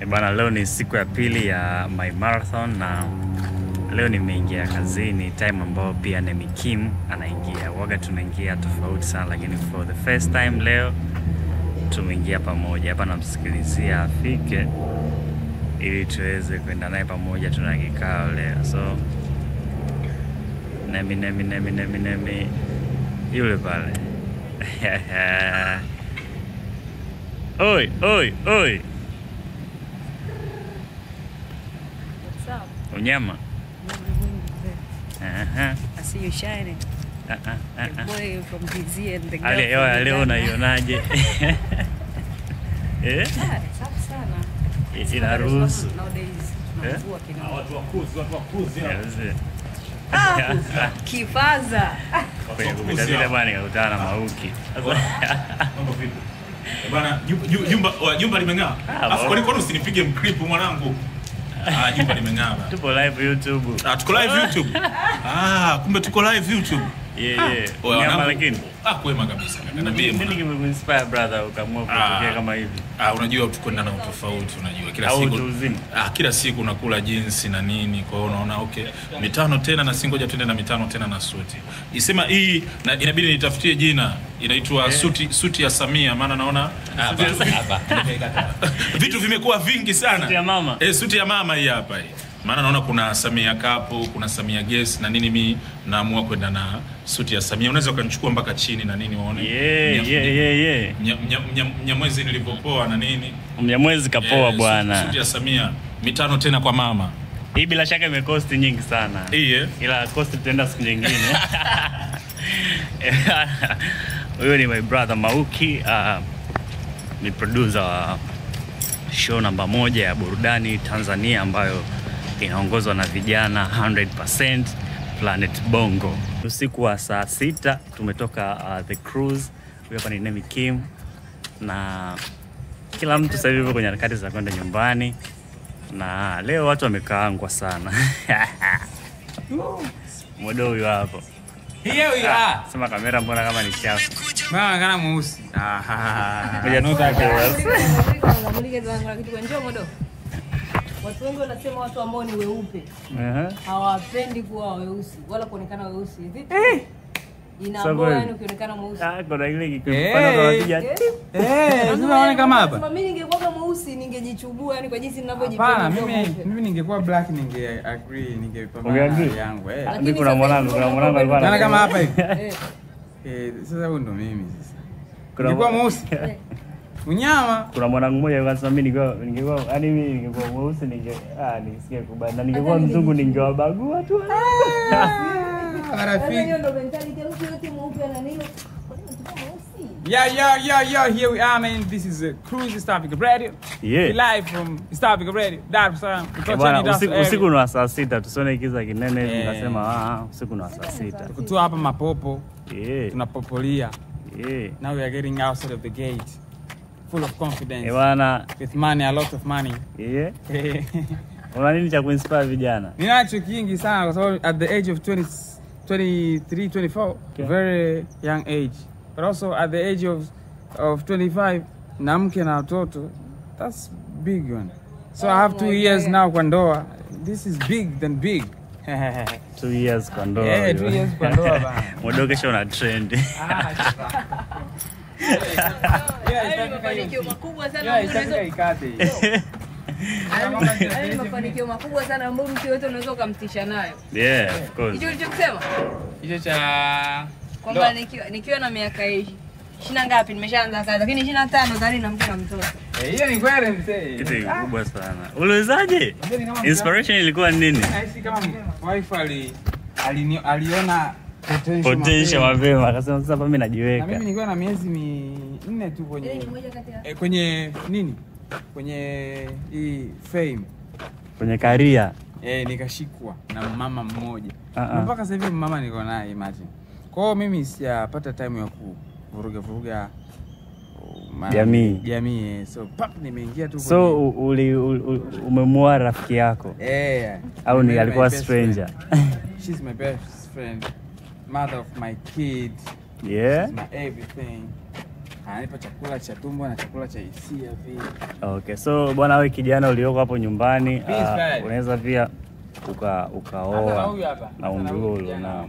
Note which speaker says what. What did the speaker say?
Speaker 1: Bana, leo ni siku ya pili ya my marathon na leo nimeingia kazini time ambao pia Nemi Kim anaingia. Waga tunaingia tofauti sana, lakini for the first time leo tumeingia pamoja. Hapa namsikilizia afike ili tuweze kwenda naye pamoja, tuna kikao leo. So Nemi yule pale. Oi.
Speaker 2: What's up?
Speaker 1: Unyama.
Speaker 2: I see you shining. The boy from DZ and the girl.
Speaker 1: Leo unaionaje?
Speaker 2: Safi sana.
Speaker 1: Inaruhusu.
Speaker 2: Nowadays tunavua kidogo.
Speaker 3: Watu wakuzi.
Speaker 2: Kifaza.
Speaker 1: Kwa kupita vile bwana nikakutana na Mauki.
Speaker 3: Mambo vipi? Bwana jumba limeng'aa. Afu kwa nini usinipige mclip mwanangu? Jumba limeng'aa.
Speaker 1: Tupo live YouTube.
Speaker 3: Tuko live YouTube. Kumbe tuko live YouTube.
Speaker 1: Yeah. Nyama lakini.
Speaker 3: Kwema kabisa. Niambie
Speaker 1: nini kimekuinspire brother ukaamua kutokea kama hivi?
Speaker 3: Unajua tukwenda na utofauti, unajua kila siku unakula jinsi na nini, kwa hiyo unaona okay, mitano tena na singoja twende na mitano tena na suti. Isema hii na inabidi nitafutie jina, inaitwa suti ya Samia, maana naona vitu vimekuwa vingi sana.
Speaker 1: Suti ya mama.
Speaker 3: Suti ya mama hii hapa hii. Maana naona kuna Samia Kapo, kuna Samia Guest na nini, mimi naamua kwenda na suti ya Samia. Unaweza ukanichukua mpaka chini na nini uone.
Speaker 1: Yeah.
Speaker 3: Mnyamwezi nilipopoa na nini.
Speaker 1: Mnyamwezi kapoa bwana.
Speaker 3: Suti ya Samia, mitano tena kwa mama.
Speaker 1: Hii bila shaka imecost nyingi sana. Ila cost tutaenda siku nyingine. Huyo ni my brother Mauki, ni producer wa show namba 1 ya burudani Tanzania ambayo inaongozwa na vijana 100% Planet Bongo. Usiku wa saa 6 tumetoka the cruise. Huyu hapa ni Nemi Kim na kila mtu sasa hivi kwenye harakati za kwenda nyumbani, na leo watu wamekaangwa sana. Modo huyu hapo. Sema kamera mbona kama ni chafu?
Speaker 4: Bana kana mweusi.
Speaker 1: Ngoja nutake
Speaker 2: Njoo Modo. Watu wengi wanasema watu ambao ni weupe hawapendi kuwa weusi wala kuonekana weusi. Vipi? Inaambia yani ukionekana mweusi.
Speaker 1: Kuna ile kipana kwa wateja.
Speaker 4: Unaona kama hapa.
Speaker 2: Mimi ningekuwa mweusi ningejichubua yani kwa jinsi ninavyojipenda.
Speaker 4: Hapana, mimi ningekuwa black agree, ningepambana yangu.
Speaker 1: Mimi kuna mwanangu alikuwa
Speaker 4: anaona kama hapa hivi. Sasa huyo ndo mimi sasa. Ningekuwa mweusi. Unyama.
Speaker 1: Kuna mwanangu mmoja akasema mimi ningekuwa yani mimi ningekuwa mweusi nisikie kubana, na ningekuwa mzungu ningewabagua tu.
Speaker 4: Marafiki.
Speaker 2: Hiyo ndo mentality ya mtu yote mweupe na nini?
Speaker 4: Yeah, here we are, man. This is Cruise East Africa Radio.
Speaker 1: Yeah.
Speaker 4: Live from East Africa Radio. Dar es Salaam.
Speaker 1: Usiku ni wa saa 6, tusione kiza kinene hivi tunasema usiku ni wa saa 6.
Speaker 4: Kutoa hapa mapopo.
Speaker 1: Yeah.
Speaker 4: Tunapopolia. Yeah. Now we are getting outside of the gate. Full of confidence. With money, a lot of money.
Speaker 1: Yeah. Una nini cha kuinspire vijana?
Speaker 4: Ninacho kingi sana kwa sababu at the age of 23, 24, very young age. But also at the age of 25, na mke na watoto, that's big one. So I have 2 years now kwa ndoa. This is big than big.
Speaker 1: 2 years kwa ndoa.
Speaker 4: Yeah, 2 years kwa ndoa bana.
Speaker 1: Modo kesho una trend.
Speaker 2: Mafanikio makubwa sana mafanikio makubwa sana ambayo mtu yote unaweza ukamtisha nayo.
Speaker 1: Yeah, of course.
Speaker 2: Hicho ulichosema?
Speaker 4: Hicho cha
Speaker 2: kwamba nikiwa na miaka 20 ngapi nimeshaanza kazi, lakini 25 tayari na mke na mtoto.
Speaker 4: Hiyo ni kweli mzee.
Speaker 1: Kitu kikubwa sana. Uliwezaje? Inspiration ilikuwa nini?
Speaker 4: Nahisi kama wife aliona
Speaker 1: potential mapema, akasema sasa hapa mimi najiweka.
Speaker 4: Na mimi nilikuwa na miezi 4 tu kwenye nini? Kwenye hii fame.
Speaker 1: Kwenye career.
Speaker 4: Nikashikwa na mama mmoja. Mpaka sasa hivi mama niko naye, imagine. Kwa hiyo mimi sijapata time ya kuvuruga jamii. So nimeingia tu.
Speaker 1: So umemwoa rafiki yako? Au ni alikuwa stranger?
Speaker 4: She's my best friend. Mother of my kids.
Speaker 1: Yeah.
Speaker 4: She's my everything. ananipa chakula cha tumbo na chakula cha hisia pia.
Speaker 1: Okay, so bwana wewe kijana ulioko hapo nyumbani unaweza pia ukaoa na umri huo na